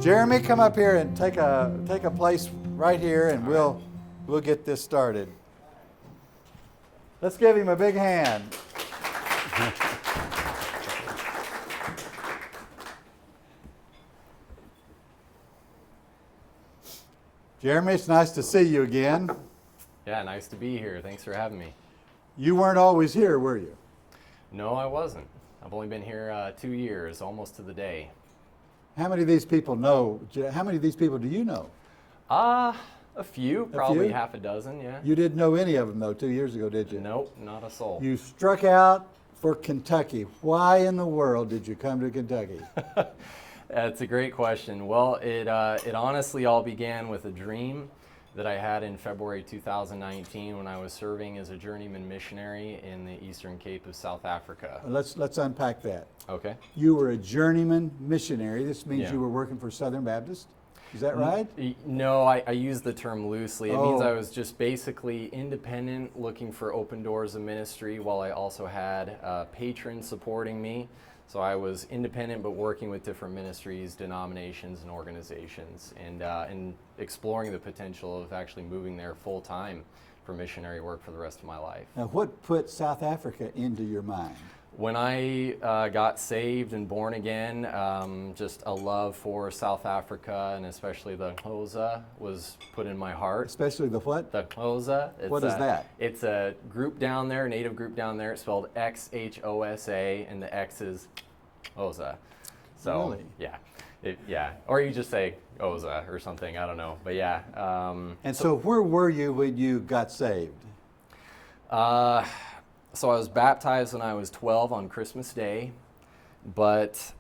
Jeremy, come up here and take a place right here, and we'll get this started. Let's give him a big hand. Jeremy, it's nice to see you again. Yeah, nice to be here. Thanks for having me. You weren't always here, were you? No, I wasn't. I've only been here 2 years, almost to the day. How many of these people know? How many of these people do you know? A few, probably few? half a dozen, yeah. You didn't know any of them, though, 2 years ago, did you? Nope, not a soul. You struck out for Kentucky. Why in the world did you come to Kentucky? That's a great question. Well, it honestly all began with a dream that I had in February 2019 when I was serving as a journeyman missionary in the Eastern Cape of South Africa. Let's unpack that. Okay. You were a journeyman missionary. This means Yeah. you were working for Southern Baptist. Is that right? No, I use the term loosely. It means Oh. I was just basically independent, looking for open doors of ministry, while I also had patrons supporting me. So I was independent, but working with different ministries, denominations, and organizations, and exploring the potential of actually moving there full time for missionary work for the rest of my life. Now, what put South Africa into your mind? When I got saved and born again, just a love for South Africa, and especially the Xhosa was put in my heart. Especially the what? The Xhosa. What is that? It's a group down there, native group down there. It's spelled Xhosa, and the X is Xhosa. So, Really? yeah. Or you just say Xhosa or something, I don't know. But yeah. And so where were you when you got saved? So I was baptized when I was 12 on Christmas Day, but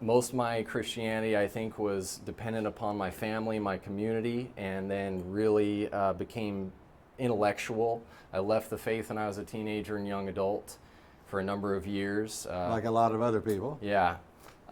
most of my Christianity, I think, was dependent upon my family, my community, and then really became intellectual. I left the faith when I was a teenager and young adult for a number of years. Like a lot of other people. Yeah.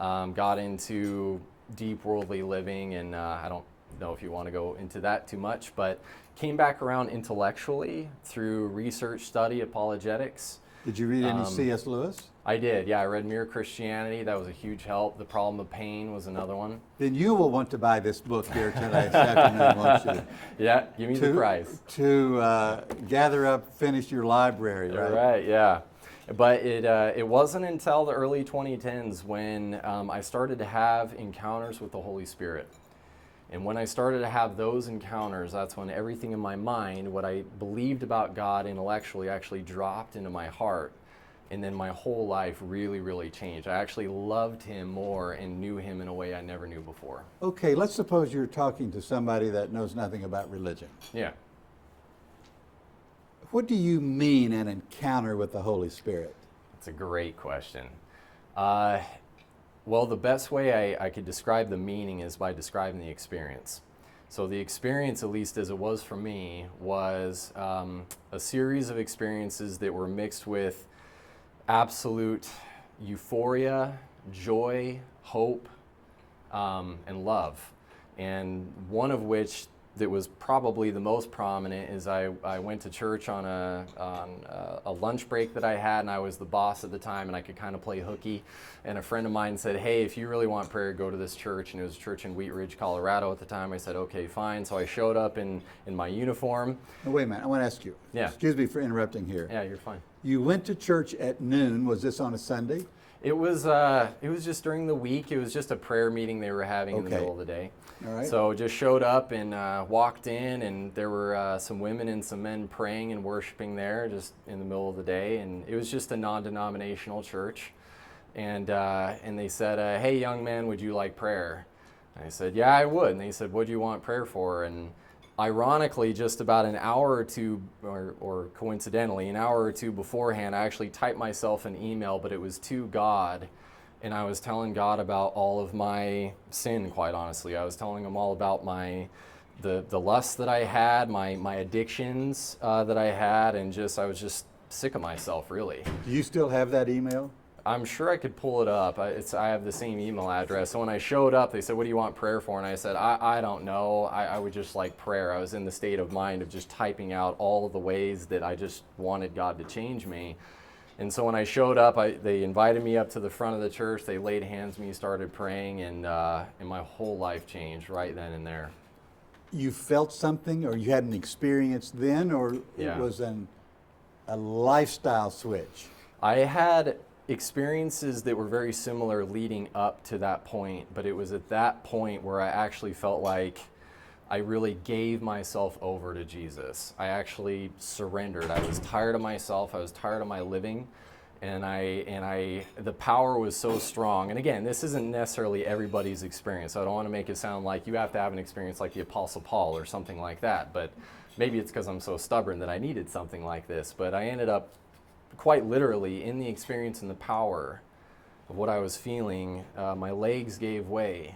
Got into deep worldly living, and I don't know if you want to go into that too much, but came back around intellectually through research, study, apologetics. Did you read any C.S. Lewis? I did, yeah. I read Mere Christianity. That was a huge help. The Problem of Pain was another one. Then you will want to buy this book here tonight, this afternoon, won't you? Yeah, give me the prize. To gather up, finish your library, right? Right, yeah. But it wasn't until the early 2010s when I started to have encounters with the Holy Spirit. And when I started to have those encounters, that's when everything in my mind, what I believed about God intellectually, actually dropped into my heart. And then my whole life really, really changed. I actually loved Him more and knew Him in a way I never knew before. Okay, let's suppose you're talking to somebody that knows nothing about religion. Yeah. What do you mean an encounter with the Holy Spirit? That's a great question. Well, the best way I could describe the meaning is by describing the experience. So the experience, at least as it was for me, was a series of experiences that were mixed with absolute euphoria, joy, hope, and love. And one of which that was probably the most prominent is I went to church on a lunch break that I had, and I was the boss at the time, and I could kind of play hooky. And a friend of mine said, "Hey, if you really want prayer, go to this church." And it was a church in Wheat Ridge, Colorado at the time. I said, "Okay, fine." So I showed up in my uniform. Now, wait a minute, I want to ask you. Yeah. Excuse me for interrupting here. Yeah, you're fine. You went to church at noon. Was this on a Sunday? It was just during the week. It was just a prayer meeting they were having in the middle of the day. All right. So just showed up and walked in, and there were some women and some men praying and worshiping there just in the middle of the day. And it was just a non-denominational church. And they said, "Hey, young man, would you like prayer?" And I said, "Yeah, I would." And they said, "What do you want prayer for?" And ironically, just about an hour or two, or coincidentally, an hour or two beforehand, I actually typed myself an email, but it was to God. And I was telling God about all of my sin, quite honestly. I was telling Him all about the lust that I had, my addictions that I had, and I was just sick of myself, really. Do you still have that email? I'm sure I could pull it up. I have the same email address. So when I showed up, they said, "What do you want prayer for?" And I said, I don't know. I would just like prayer. I was in the state of mind of just typing out all of the ways that I just wanted God to change me. And so when I showed up, they invited me up to the front of the church. They laid hands on me, started praying, and my whole life changed right then and there. You felt something, or you had an experience then, or Yeah. it was a lifestyle switch? I had experiences that were very similar leading up to that point, but it was at that point where I actually felt like I really gave myself over to Jesus. I actually surrendered. I was tired of myself. I was tired of my living, and the power was so strong. And again, this isn't necessarily everybody's experience. I don't want to make it sound like you have to have an experience like the Apostle Paul or something like that, but maybe it's because I'm so stubborn that I needed something like this. But I ended up quite literally in the experience and the power of what I was feeling. My legs gave way.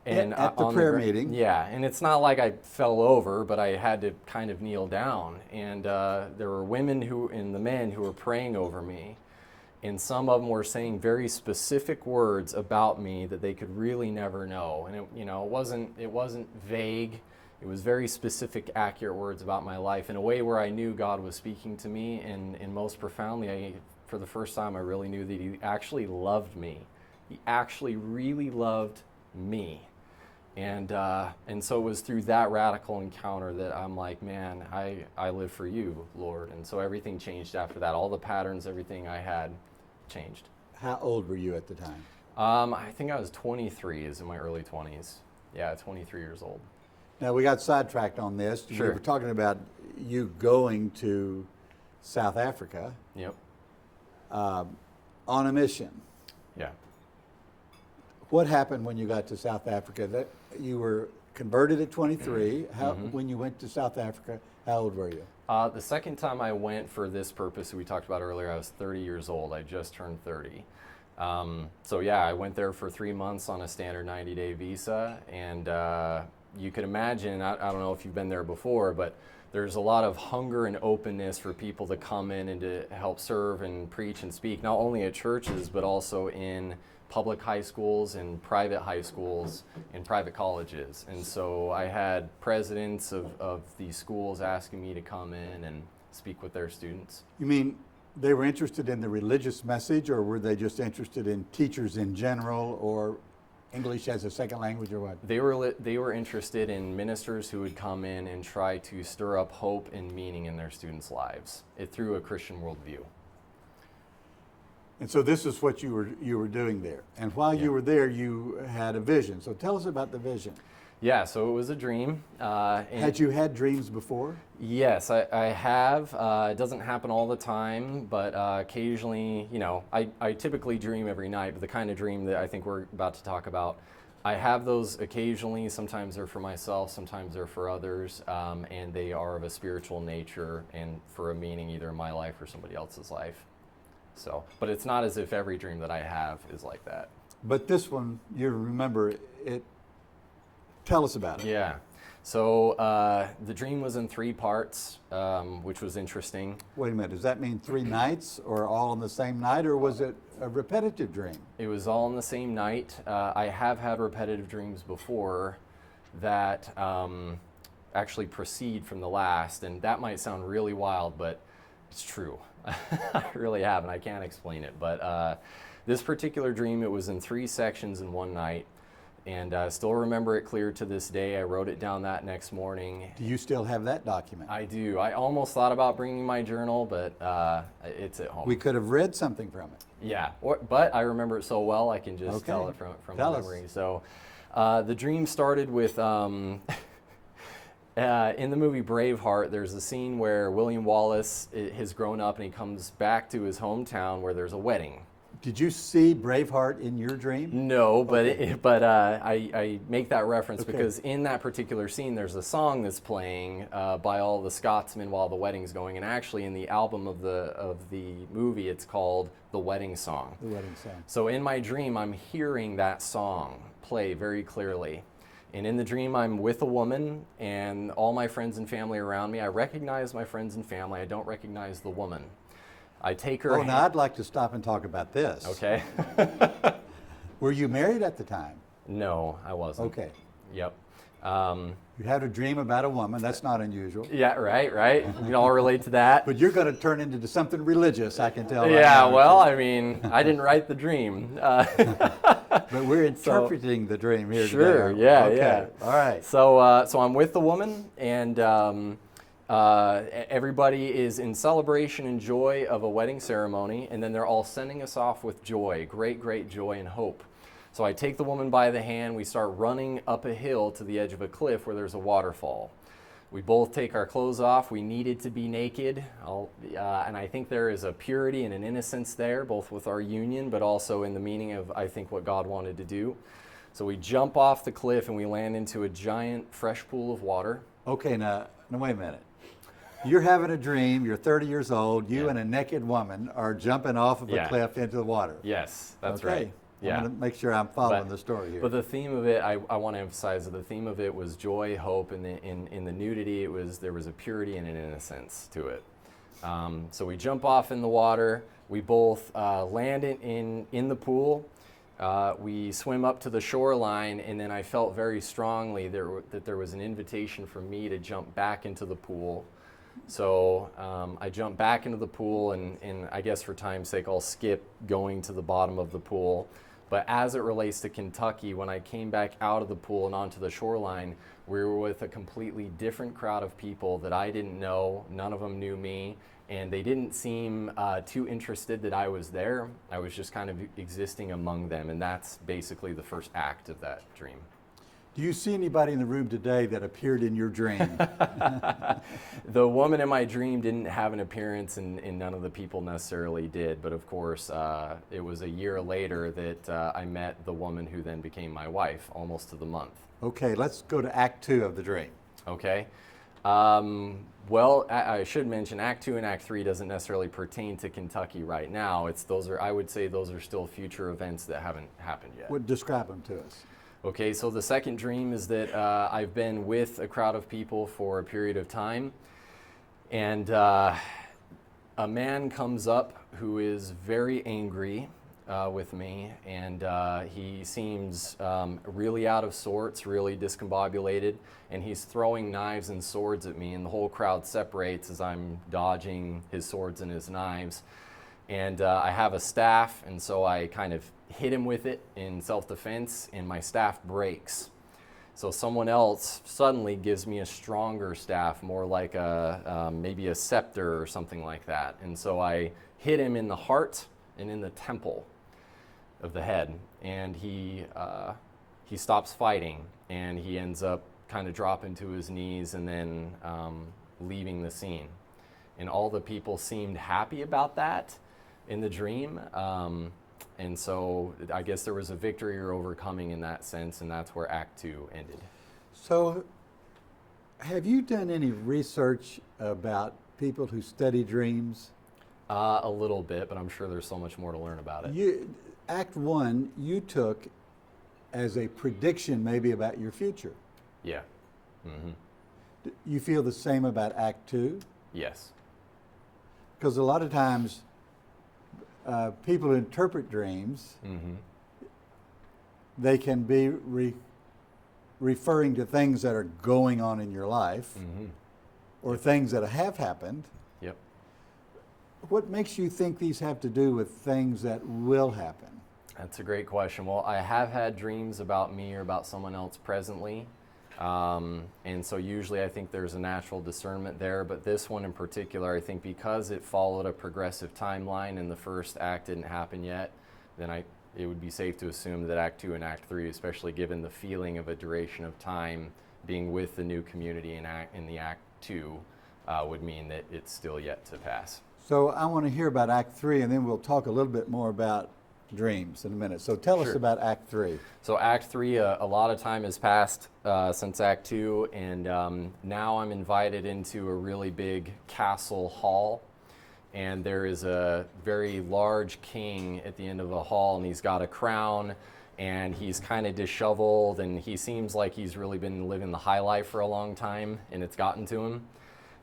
And at the prayer meeting? Yeah, and it's not like I fell over, but I had to kind of kneel down. And there were women and the men who were praying over me, and some of them were saying very specific words about me that they could really never know. And it wasn't vague. It was very specific, accurate words about my life in a way where I knew God was speaking to me, and most profoundly, for the first time, I really knew that He actually loved me. He actually really loved me. And so it was through that radical encounter that I'm like, man, I live for you, Lord. And so everything changed after that. All the patterns, everything I had changed. How old were you at the time? I think I was 23, is in my early 20s. Yeah, 23 years old. Now, we got sidetracked on this. Sure. We were talking about you going to South Africa. Yep. On a mission. Yeah. What happened when you got to South Africa? That you were converted at 23. When you went to South Africa, how old were you? The second time I went for this purpose that we talked about earlier, I was 30 years old. I just turned 30. So yeah, I went there for 3 months on a standard 90-day visa, and you could imagine, I don't know if you've been there before, but there's a lot of hunger and openness for people to come in and to help serve and preach and speak, not only at churches, but also in public high schools and private high schools and private colleges. And so I had presidents of these schools asking me to come in and speak with their students. You mean they were interested in the religious message, or were they just interested in teachers in general, or English as a second language, or what? They were interested in ministers who would come in and try to stir up hope and meaning in their students' lives through a Christian worldview. And so this is what you were doing there. And while you were there, you had a vision. So tell us about the vision. Yeah, so it was a dream. Had you had dreams before? Yes, I have. It doesn't happen all the time, but occasionally, I typically dream every night, but the kind of dream that I think we're about to talk about, I have those occasionally. Sometimes they're for myself, sometimes they're for others, and they are of a spiritual nature and for a meaning either in my life or somebody else's life. So, but it's not as if every dream that I have is like that. But this one, you remember it. Tell us about it. Yeah. So the dream was in 3 parts, which was interesting. Wait a minute. Does that mean 3 nights, or all on the same night, or was it a repetitive dream? It was all on the same night. I have had repetitive dreams before that actually proceed from the last, and that might sound really wild, but it's true. I really have, and I can't explain it. But this particular dream, it was in 3 sections in one night, and I still remember it clear to this day. I wrote it down that next morning. Do you still have that document? I do. I almost thought about bringing my journal, but it's at home. We could have read something from it. Yeah, but I remember it so well, I can just tell it from memory. So the dream started with... in the movie Braveheart, there's a scene where William Wallace has grown up and he comes back to his hometown where there's a wedding. Did you see Braveheart in your dream? No, but I make that reference because in that particular scene, there's a song that's playing by all the Scotsmen while the wedding's going, and actually in the album of the movie, it's called The Wedding Song. The Wedding Song. So in my dream, I'm hearing that song play very clearly. And in the dream, I'm with a woman and all my friends and family around me. I recognize my friends and family. I don't recognize the woman. I take her now I'd like to stop and talk about this. Okay. Were you married at the time? No, I wasn't. Okay. Yep. You had a dream about a woman. That's not unusual. Yeah, right. We can all relate to that. But you're going to turn into something religious, I can tell. Right Yeah, now. well, I mean, I didn't write the dream. But we're interpreting the dream here Sure, today. yeah, Okay. yeah. All right. So I'm with the woman, and everybody is in celebration and joy of a wedding ceremony, and then they're all sending us off with joy, great joy and hope. So I take the woman by the hand, we start running up a hill to the edge of a cliff where there's a waterfall. We both take our clothes off. We needed to be naked, and I think there is a purity and an innocence there, both with our union, but also in the meaning of, I think, what God wanted to do. So we jump off the cliff and we land into a giant fresh pool of water. Okay, now wait a minute. You're having a dream, you're 30 years old, you and a naked woman are jumping off of a cliff into the water. Yes, that's okay. right. Yeah. I'm going to make sure I'm following the story here. But the theme of it, I want to emphasize that the theme of it was joy, hope, and in the nudity, there was a purity and an innocence to it. So we jump off in the water. We both land in the pool. We swim up to the shoreline, and then I felt very strongly that there was an invitation for me to jump back into the pool. So I jump back into the pool, and I guess for time's sake, I'll skip going to the bottom of the pool. But as it relates to Kentucky, when I came back out of the pool and onto the shoreline, we were with a completely different crowd of people that I didn't know. None of them knew me, and they didn't seem too interested that I was there. I was just kind of existing among them, and that's basically the first act of that dream. Do you see anybody in the room today that appeared in your dream? The woman in my dream didn't have an appearance, and none of the people necessarily did. But of course, it was a year later that I met the woman who then became my wife, almost to the month. Okay, let's go to Act 2 of the dream. Okay. Well, I should mention Act 2 and Act 3 doesn't necessarily pertain to Kentucky right now. I would say those are still future events that haven't happened yet. Well, describe them to us. Okay, so the second dream is that I've been with a crowd of people for a period of time, and a man comes up who is very angry with me, and he seems really out of sorts, really discombobulated, and he's throwing knives and swords at me, and the whole crowd separates as I'm dodging his swords and his knives. And I have a staff, and so I kind of hit him with it in self-defense, and my staff breaks. So someone else suddenly gives me a stronger staff, more like maybe a scepter or something like that. And so I hit him in the heart and in the temple of the head, and he stops fighting, and he ends up kind of dropping to his knees and then leaving the scene. And all the people seemed happy about that in the dream. And so I guess there was a victory or overcoming in that sense, and that's where Act 2 ended. So have you done any research about people who study dreams? A little bit, but I'm sure there's so much more to learn about it. Act 1 you took as a prediction maybe about your future. Yeah. Mm-hmm. You feel the same about Act 2? Yes. Because a lot of times people interpret dreams, they can be referring to things that are going on in your life or things that have happened. Yep. What makes you think these have to do with things that will happen? That's a great question. Well, I have had dreams about me or about someone else presently. And so usually I think there's a natural discernment there, but this one in particular, I think because it followed a progressive timeline and the first act didn't happen yet, then it would be safe to assume that Act 2 and Act 3, especially given the feeling of a duration of time being with the new community in the Act 2, would mean that it's still yet to pass. So I want to hear about Act 3, and then we'll talk a little bit more about dreams in a minute. So tell us about Act 3. So Act 3, a lot of time has passed since Act 2, and now I'm invited into a really big castle hall, and there is a very large king at the end of the hall, and he's got a crown, and he's kind of disheveled, and he seems like he's really been living the high life for a long time, and it's gotten to him.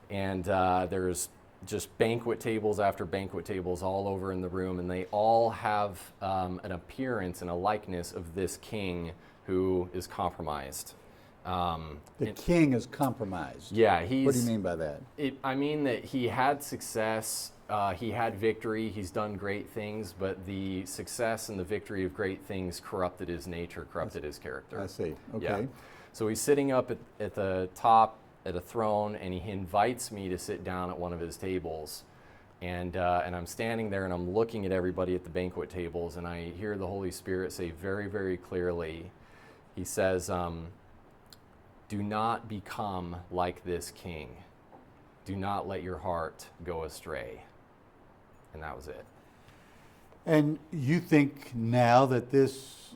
And there's just banquet tables after banquet tables all over in the room, and they all have an appearance and a likeness of this king who is compromised. The king is compromised. Yeah, he's. What do you mean by that? I mean that he had success, he had victory, he's done great things, but the success and the victory of great things corrupted his nature, corrupted his character. I see. Okay. Yeah. So he's sitting up at the top at a throne, and he invites me to sit down at one of his tables. And I'm standing there and I'm looking at everybody at the banquet tables, and I hear the Holy Spirit say very, very clearly, he says, do not become like this king. Do not let your heart go astray. And that was it. And you think now that this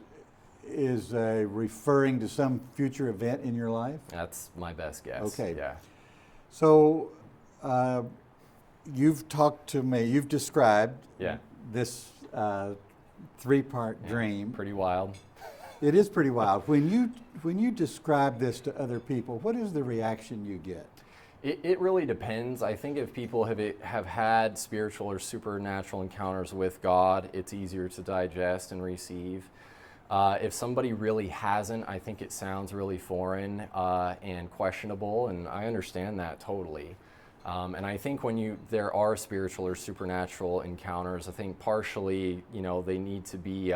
is referring to some future event in your life? That's my best guess. Okay. Yeah. So you've talked to me, you've described this three-part dream. Pretty wild. It is pretty wild. When you describe this to other people, what is the reaction you get? It really depends. I think if people have had spiritual or supernatural encounters with God, it's easier to digest and receive. If somebody really hasn't, I think it sounds really foreign and questionable, and I understand that totally. And I think when there are spiritual or supernatural encounters, I think partially, they need to be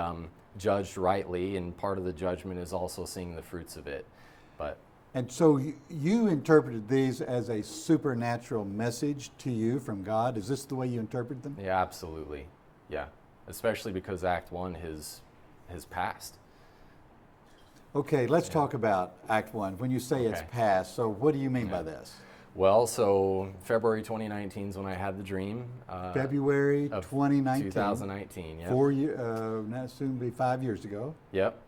judged rightly, and part of the judgment is also seeing the fruits of it. And so you interpreted these as a supernatural message to you from God. Is this the way you interpret them? Yeah, absolutely. Yeah, especially because Act 1 has passed. Okay, let's talk about Act 1. When you say it's passed, so what do you mean by this? Well, so February 2019 is when I had the dream. February 2019. 2019, yeah. 4 years, now soon be 5 years ago. Yep.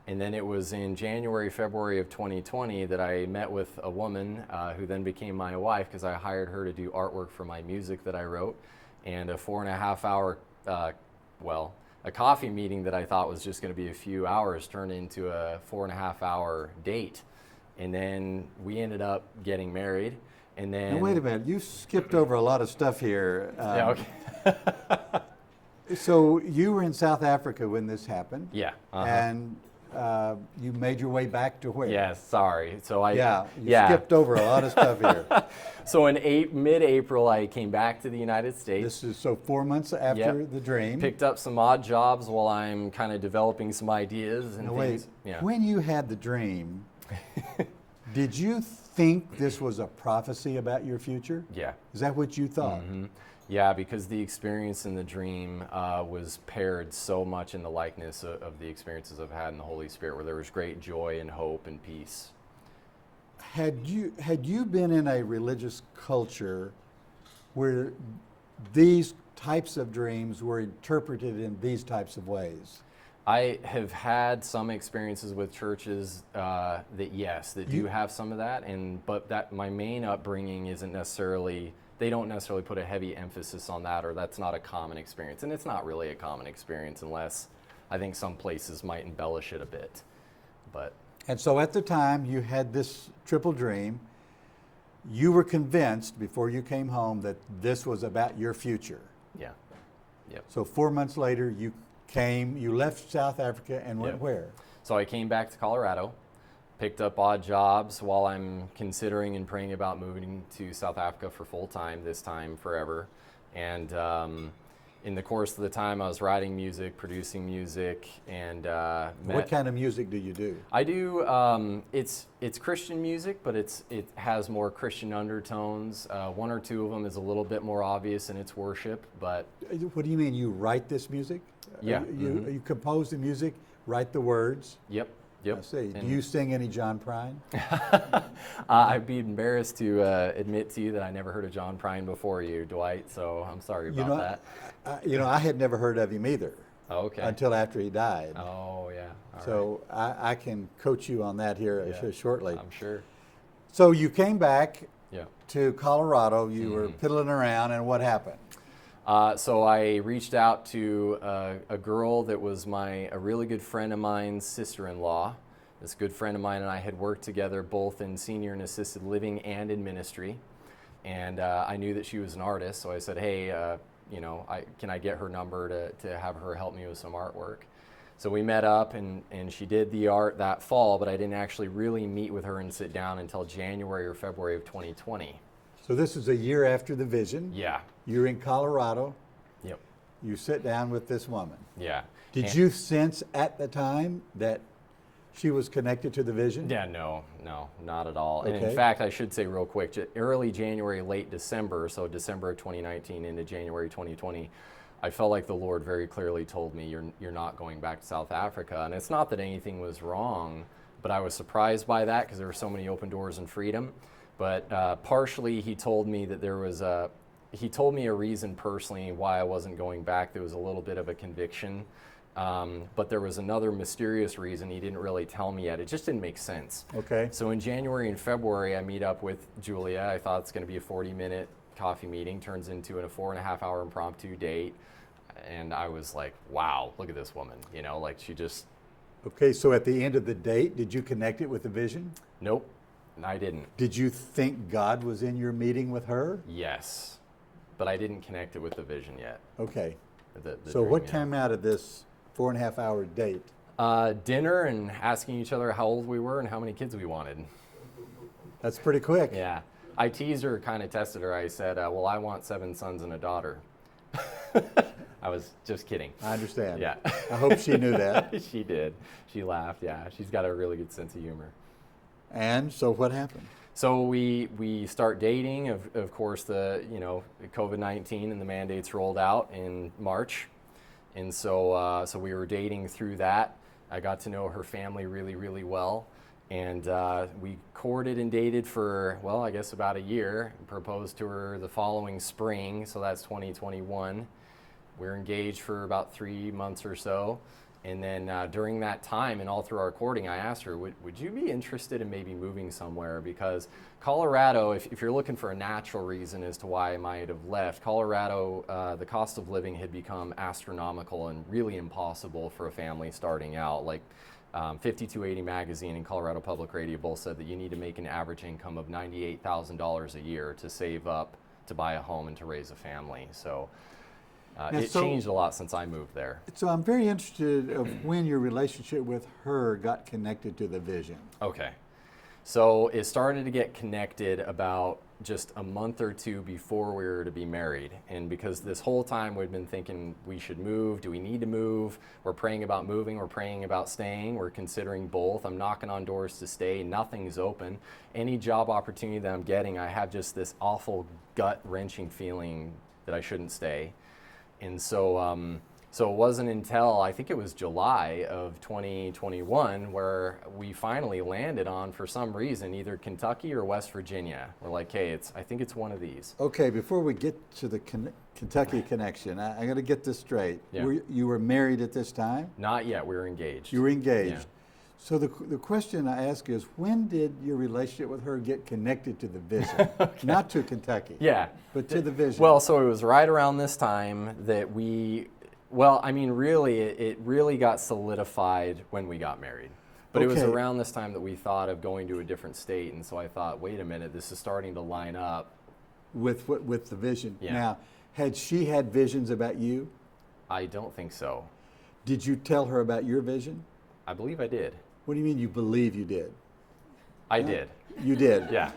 And then it was in January, February of 2020 that I met with a woman who then became my wife, because I hired her to do artwork for my music that I wrote. And a 4.5 hour, a coffee meeting that I thought was just going to be a few hours turned into a 4.5 hour date. And then we ended up getting married. And then. Now, wait a minute, you skipped over a lot of stuff here. Yeah, okay. So you were in South Africa when this happened. Yeah. And you made your way back to where? Yeah, sorry. So I skipped over a lot of stuff here. So in mid-April, I came back to the United States. This is 4 months after the dream. Picked up some odd jobs while I'm kind of developing some ideas and things. Wait, when you had the dream, did you think this was a prophecy about your future? Yeah. Is that what you thought? Mm-hmm. Yeah, because the experience in the dream was paired so much in the likeness of the experiences I've had in the Holy Spirit, where there was great joy and hope and peace. Had you been in a religious culture where these types of dreams were interpreted in these types of ways? I have had some experiences with churches that do have some of that, but that my main upbringing isn't necessarily. They don't necessarily put a heavy emphasis on that, or that's not a common experience. And it's not really a common experience unless I think some places might embellish it a bit. And so at the time you had this triple dream, you were convinced before you came home that this was about your future. Yeah. Yep. So 4 months later you left South Africa and went where? So I came back to Colorado. Picked up odd jobs while I'm considering and praying about moving to South Africa for full time, this time forever. And in the course of the time, I was writing music, producing music, and what kind of music do you do? I do. It's Christian music, but it has more Christian undertones. One or two of them is a little bit more obvious in its worship, but. What do you mean? You write this music? Yeah. You compose the music, write the words? Yep. Yep. I see. Do you sing any John Prine? I'd be embarrassed to admit to you that I never heard of John Prine before you, Dwight, so I'm sorry about that. I had never heard of him either. Oh, okay. Until after he died. Oh, yeah. All so right. I can coach you on that here shortly. I'm sure. So you came back to Colorado. You were piddling around, and what happened? So I reached out to a girl that was a really good friend of mine's sister-in-law. This good friend of mine and I had worked together both in senior and assisted living and in ministry. And I knew that she was an artist, so I said, hey, can I get her number to have her help me with some artwork? So we met up, and she did the art that fall, but I didn't actually really meet with her and sit down until January or February of 2020. So this is a year after the vision. Yeah. You're in Colorado. Yep. You sit down with this woman. Yeah. Did you sense at the time that she was connected to the vision? Yeah, no, not at all. And Okay. in fact, I should say real quick, early January, late December, so December of 2019 into January 2020, I felt like the Lord very clearly told me, you're not going back to South Africa. And it's not that anything was wrong, but I was surprised by that because there were so many open doors and freedom. But partially, he told me that he told me a reason personally why I wasn't going back. There was a little bit of a conviction. But there was another mysterious reason he didn't really tell me yet. It just didn't make sense. Okay. So in January and February, I meet up with Julia. I thought it's going to be a 40-minute coffee meeting, turns into a 4.5-hour impromptu date. And I was like, wow, look at this woman. You know, like she just... Okay, so at the end of the date, did you connect it with the vision? Nope, I didn't. Did you think God was in your meeting with her? Yes, but I didn't connect it with the vision yet. Okay. The So dream what yet. came out of this 4.5-hour date? Dinner and asking each other how old we were and how many kids we wanted. That's pretty quick. Yeah. I teased her, kind of tested her. I said, well, I want 7 sons and a daughter. I was just kidding. I understand. Yeah. I hope she knew that. She did. She laughed, yeah. She's got a really good sense of humor. And so what happened? So we start dating. Of course, the COVID-19 and the mandates rolled out in March. And so we were dating through that. I got to know her family really, really well. And we courted and dated for, well, I guess about a year. Proposed to her the following spring, so that's 2021. We were engaged for about 3 months or so. And then during that time and all through our courting, I asked her, would you be interested in maybe moving somewhere? Because Colorado, if you're looking for a natural reason as to why I might have left, Colorado, the cost of living had become astronomical and really impossible for a family starting out. Like 5280 Magazine and Colorado Public Radio both said that you need to make an average income of $98,000 a year to save up to buy a home and to raise a family. So it changed a lot since I moved there. So I'm very interested of when your relationship with her got connected to the vision. Okay. So it started to get connected about just a month or two before we were to be married. And because this whole time we'd been thinking we should move, do we need to move? We're praying about moving, we're praying about staying, we're considering both. I'm knocking on doors to stay, nothing's open. Any job opportunity that I'm getting, I have just this awful gut-wrenching feeling that I shouldn't stay. And so it wasn't until, I think it was July of 2021, where we finally landed on, for some reason, either Kentucky or West Virginia. We're like, hey, I think it's one of these. Okay, before we get to the Kentucky connection, I'm going to get this straight. Yeah. You were married at this time? Not yet, we were engaged. You were engaged. Yeah. So the question I ask is, when did your relationship with her get connected to the vision? Okay. Not to Kentucky. Yeah. But to the vision. Well, so it was right around this time that really, it really got solidified when we got married. But Okay. it was around this time that we thought of going to a different state, and so I thought, wait a minute, this is starting to line up. With the vision. Yeah. Now, had she had visions about you? I don't think so. Did you tell her about your vision? I believe I did. What do you mean you believe you did? I did. You did? Yeah.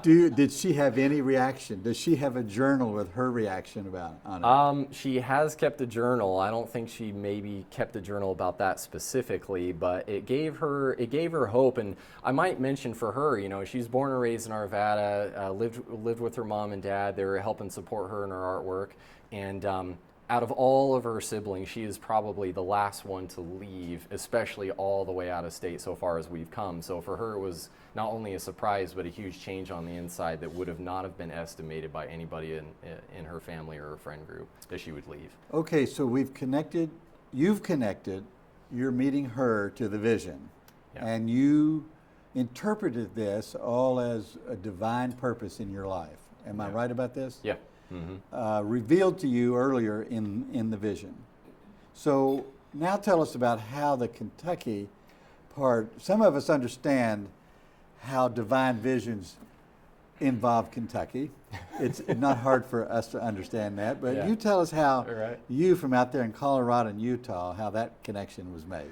Did she have any reaction? Does she have a journal with her reaction on it? She has kept a journal. I don't think she maybe kept a journal about that specifically, but it gave her hope. And I might mention for her, she's born and raised in Arvada, lived with her mom and dad. They were helping support her in her artwork. And out of all of her siblings, she is probably the last one to leave, especially all the way out of state so far as we've come. So for her, it was not only a surprise, but a huge change on the inside that would have not have been estimated by anybody in her family or her friend group that she would leave. Okay, so you've connected, you're meeting her to the vision. Yeah. And you interpreted this all as a divine purpose in your life. Am I right about this? Yeah. Mm-hmm. Revealed to you earlier in the vision. So now tell us about how the Kentucky part, some of us understand how divine visions involve Kentucky. It's not hard for us to understand that, but Yeah. you tell us how Right. you from out there in Colorado and Utah, how that connection was made.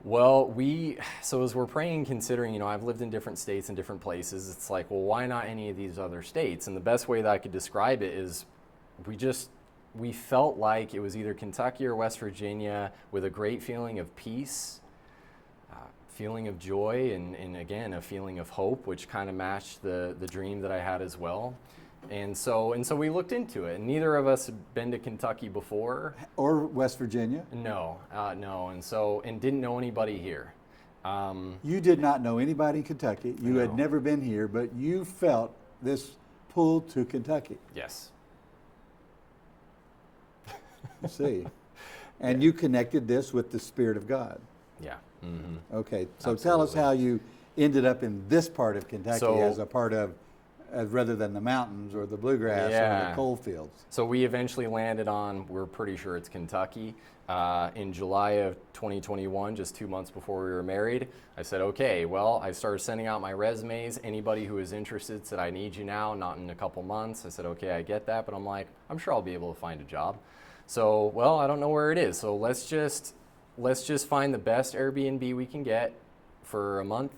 Well, so as we're praying and considering, I've lived in different states and different places, it's like, well, why not any of these other states? And the best way that I could describe it is we felt like it was either Kentucky or West Virginia with a great feeling of peace, feeling of joy, and again, a feeling of hope, which kind of matched the dream that I had as well. And so we looked into it. And neither of us had been to Kentucky before. Or West Virginia? No, and didn't know anybody here. You did not know anybody in Kentucky. You had No. never been here, but you felt this pull to Kentucky. Yes. You see. And you connected this with the Spirit of God. Yeah. Mm-hmm. Okay, so tell us Absolutely. how you ended up in this part of Kentucky So- as a part of, rather than the mountains or the bluegrass or Yeah. the coal fields. So we eventually landed on, we're pretty sure it's Kentucky. In July of 2021, just 2 months before we were married, I said, okay, well, I started sending out my resumes. Anybody who was interested said, I need you now, not in a couple months. I said, okay, I get that, but I'm like, I'm sure I'll be able to find a job. So, well, I don't know where it is. So let's just find the best Airbnb we can get for a month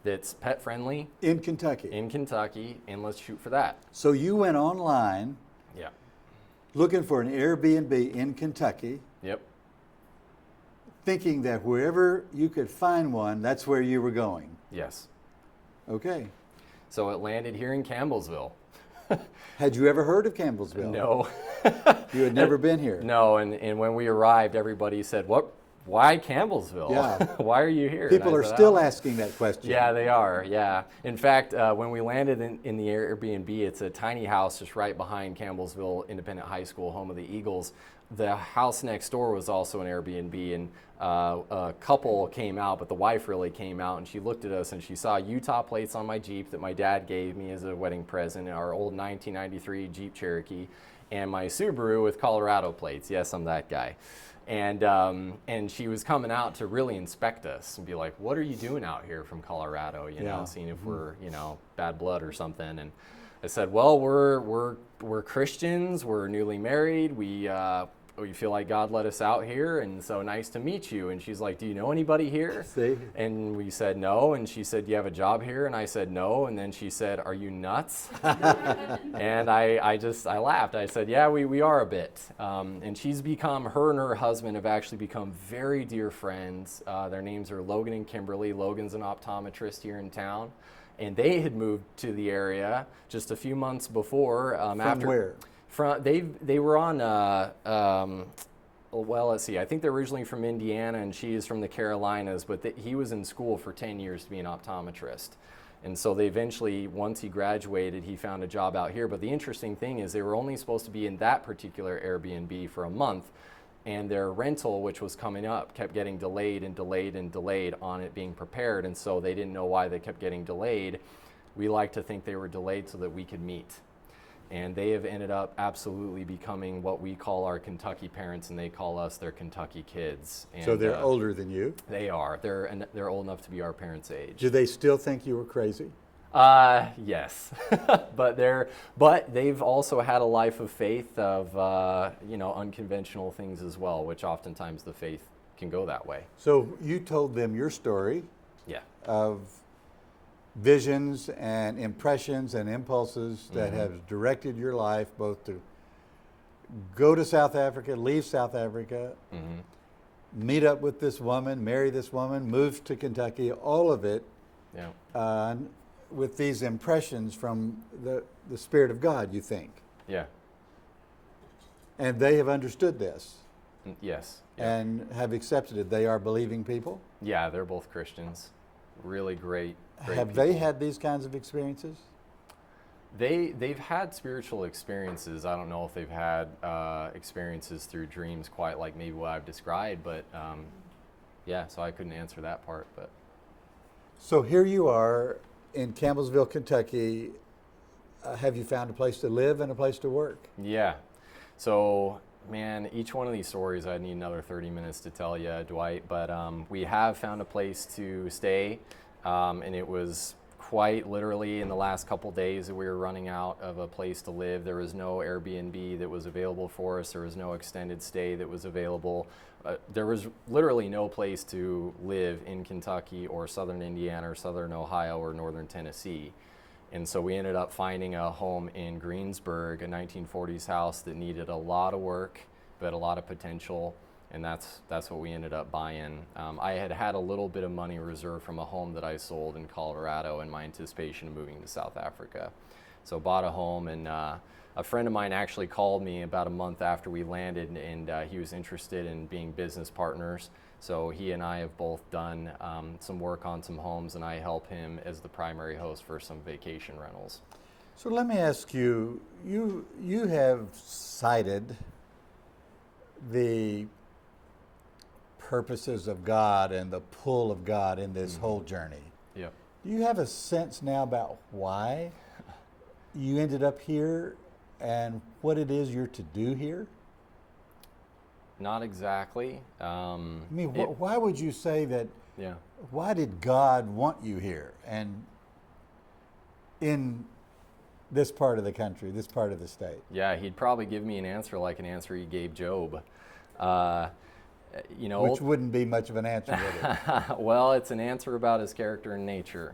that's pet friendly In Kentucky. in Kentucky, and let's shoot for that. So you went online Yeah. looking for an Airbnb in Kentucky, Yep. thinking that wherever you could find one, that's where you were going. Yes. Okay. So it landed here in Campbellsville. Had you ever heard of Campbellsville? No. You had never been here? No, and when we arrived, everybody said, "What? Why Campbellsville? Yeah. Why are you here?" People And are I said, still "Oh." asking that question. Yeah, they are. Yeah. In fact, when we landed in the Airbnb, it's a tiny house just right behind Campbellsville Independent High School, home of the Eagles. The house next door was also an Airbnb, and a couple came out, but the wife really came out, and she looked at us and she saw Utah plates on my Jeep that my dad gave me as a wedding present, our old 1993 Jeep Cherokee, and my Subaru with Colorado plates. Yes, I'm that guy. And she was coming out to really inspect us and be like, "What are you doing out here from Colorado? You know, seeing if we're bad blood or something." And I said, "Well, we're Christians. We're newly married. We feel like God let us out here, and so nice to meet you." And she's like, "Do you know anybody here?" See? And we said no. And she said, "Do you have a job here?" And I said no. And then she said, "Are you nuts?" And I laughed. I said, "Yeah, we are a bit." And her and her husband have actually become very dear friends. Their names are Logan and Kimberly. Logan's an optometrist here in town. And they had moved to the area just a few months before. From where? They were on, well, let's see. I think they're originally from Indiana, and she is from the Carolinas. But he was in school for 10 years to be an optometrist, and so they eventually, once he graduated, he found a job out here. But the interesting thing is, they were only supposed to be in that particular Airbnb for a month, and their rental, which was coming up, kept getting delayed and delayed and delayed on it being prepared, and so they didn't know why they kept getting delayed. We like to think they were delayed so that we could meet. And they have ended up absolutely becoming what we call our Kentucky parents, and they call us their Kentucky kids. And, So they're older than you? They are. They're old enough to be our parents' age. Do they still think you were crazy? Yes, but they've also had a life of faith of unconventional things as well, which oftentimes the faith can go that way. So you told them your story Yeah. of visions and impressions and impulses that have directed your life both to go to South Africa, leave South Africa, meet up with this woman, marry this woman, move to Kentucky, all of it with these impressions from the Spirit of God, you think. Yeah. And they have understood this Yes. Yeah. and have accepted it. They are believing people. Yeah, they're both Christians. Really great Have people. they had these kinds of experiences? They've had spiritual experiences. I don't know if they've had experiences through dreams quite like maybe what I've described, but so I couldn't answer that part. But So here you are in Campbellsville, Kentucky. Have you found a place to live and a place to work? yeah, so man, each one of these stories I'd need another 30 minutes to tell you, Dwight. But we have found a place to stay, and it was quite literally in the last couple days that we were running out of a place to live. There was no Airbnb that was available for us. There was no extended stay that was available. There was literally no place to live in Kentucky or southern Indiana or southern Ohio or northern Tennessee. And so we ended up finding a home in Greensburg, a 1940s house that needed a lot of work, but a lot of potential. And that's what we ended up buying. I had a little bit of money reserved from a home that I sold in Colorado in my anticipation of moving to South Africa. So bought a home, and a friend of mine actually called me about a month after we landed, and he was interested in being business partners. So he and I have both done some work on some homes, and I help him as the primary host for some vacation rentals. So let me ask you, you have cited the purposes of God and the pull of God in this whole journey. Yep. Do you have a sense now about why you ended up here and what it is you're to do here? Not exactly. I mean, why would you say that? Yeah. Why did God want you here and in this part of the country, this part of the state? Yeah, he'd probably give me an answer like an answer he gave Job. Which wouldn't be much of an answer, would it? Well, it's an answer about his character and nature.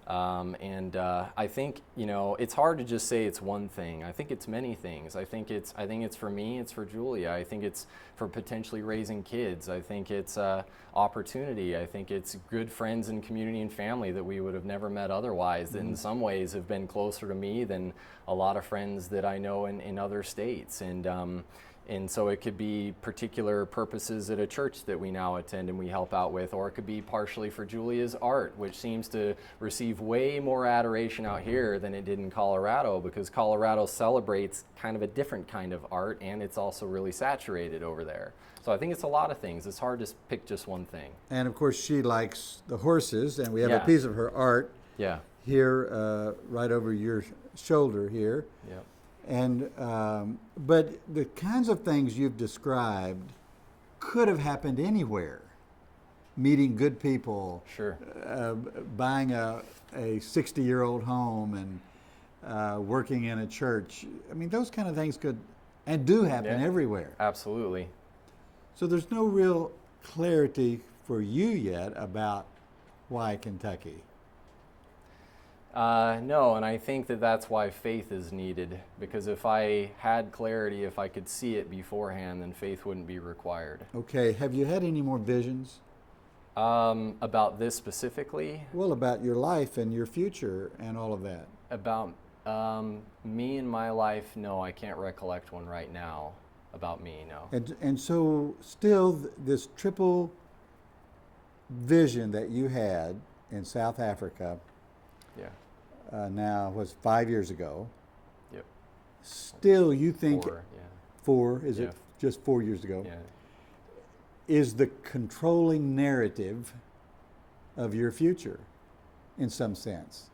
I think, it's hard to just say it's one thing. I think it's many things. I think it's for me, it's for Julia. I think it's for potentially raising kids. I think it's opportunity. I think it's good friends and community and family that we would have never met otherwise, that in some ways have been closer to me than a lot of friends that I know in other states. And so it could be particular purposes at a church that we now attend and we help out with, or it could be partially for Julia's art, which seems to receive way more adoration out here than it did in Colorado, because Colorado celebrates kind of a different kind of art, and it's also really saturated over there. So I think it's a lot of things. It's hard to pick just one thing. And of course, she likes the horses, and we have a piece of her art here right over your shoulder here. Yep. And but the kinds of things you've described could have happened anywhere. Meeting good people, Sure. Buying a 60-year-old home, and working in a church. I mean, those kind of things could and do happen everywhere. Absolutely. So there's no real clarity for you yet about why Kentucky. No, and I think that's why faith is needed, because if I had clarity, if I could see it beforehand, then faith wouldn't be required. Okay, have you had any more visions? About this specifically? Well, about your life and your future and all of that. About me and my life, no, I can't recollect one right now about me, no. And so still this triple vision that you had in South Africa now was 5 years ago. Yep. Still you think 4, four, is it just 4 years ago? Yeah. Is the controlling narrative of your future in some sense?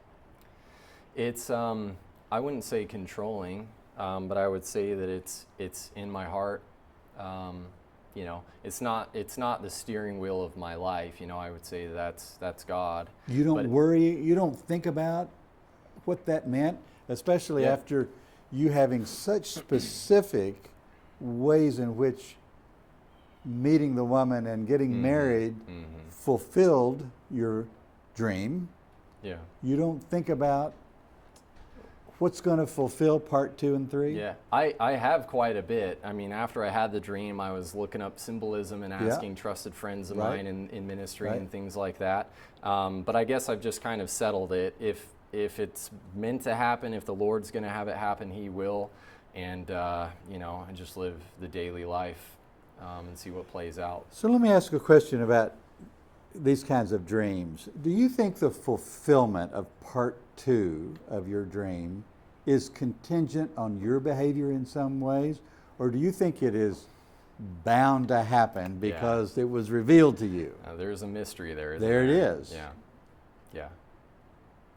It's I wouldn't say controlling, but I would say that it's in my heart. It's not the steering wheel of my life. I would say that's God. You don't worry. You don't think about what that meant, especially after you having such specific ways in which meeting the woman and getting married fulfilled your dream. Yeah. You don't think about what's going to fulfill part 2 and 3? Yeah, I have quite a bit. I mean, after I had the dream, I was looking up symbolism and asking trusted friends of mine in ministry and things like that. But I guess I've just kind of settled it. If it's meant to happen, if the Lord's going to have it happen, He will. And, and just live the daily life and see what plays out. So let me ask a question about these kinds of dreams. Do you think the fulfillment of part 2 of your dream is contingent on your behavior in some ways? Or do you think it is bound to happen because it was revealed to you? There's a mystery there. There it is. Yeah.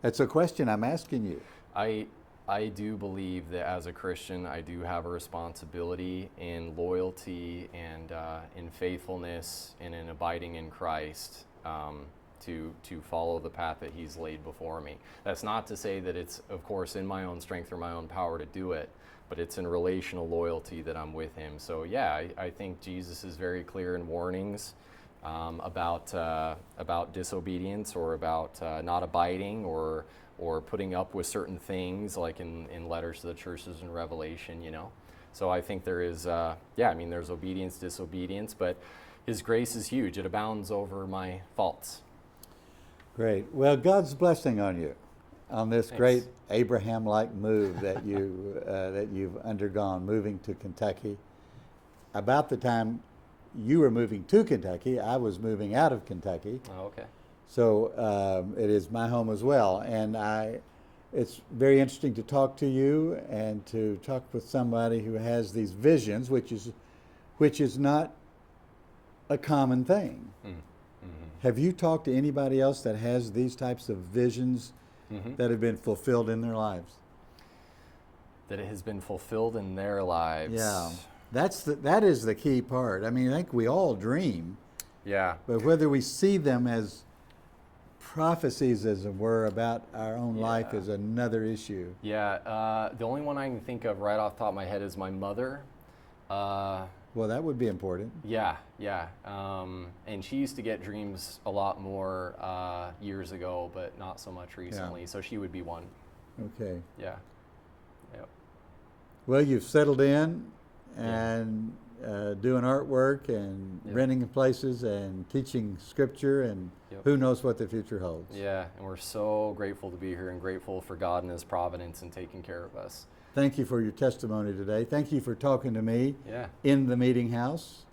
That's a question I'm asking you. I do believe that as a Christian, I do have a responsibility in loyalty and in faithfulness and in abiding in Christ to follow the path that He's laid before me. That's not to say that it's, of course, in my own strength or my own power to do it, but it's in relational loyalty that I'm with Him. So yeah, I think Jesus is very clear in warnings about disobedience, or about not abiding, or putting up with certain things, like in letters to the churches in Revelation, you know. So I think there is, there's obedience, disobedience, but His grace is huge. It abounds over my faults. Great. Well, God's blessing on you on this Thanks. great Abraham-like move that you've undergone, moving to Kentucky. About the time you were moving to Kentucky, I was moving out of Kentucky. Oh, okay. So it is my home as well, and it's very interesting to talk to you and to talk with somebody who has these visions, which is not a common thing. Mm-hmm. Have you talked to anybody else that has these types of visions that have been fulfilled in their lives? That it has been fulfilled in their lives. Yeah, that is the key part. I mean, I think we all dream. Yeah. But whether we see them as prophecies, as it were, about our own life is another issue. Yeah. The only one I can think of right off the top of my head is my mother. Well, that would be important. Yeah. And she used to get dreams a lot more years ago, but not so much recently. Yeah. So she would be one. Okay. Yeah. Yep. Well, you've settled in and doing artwork and renting places and teaching scripture, and who knows what the future holds. Yeah, and we're so grateful to be here and grateful for God and His providence and taking care of us. Thank you for your testimony today. Thank you for talking to me in the Meetinghouse.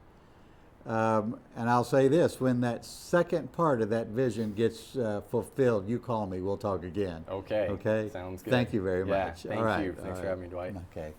And I'll say this, when that second part of that vision gets fulfilled, you call me. We'll talk again. Okay. Okay? Sounds good. Thank you very much. Thank All right. you. Thanks for having me, Dwight. Okay.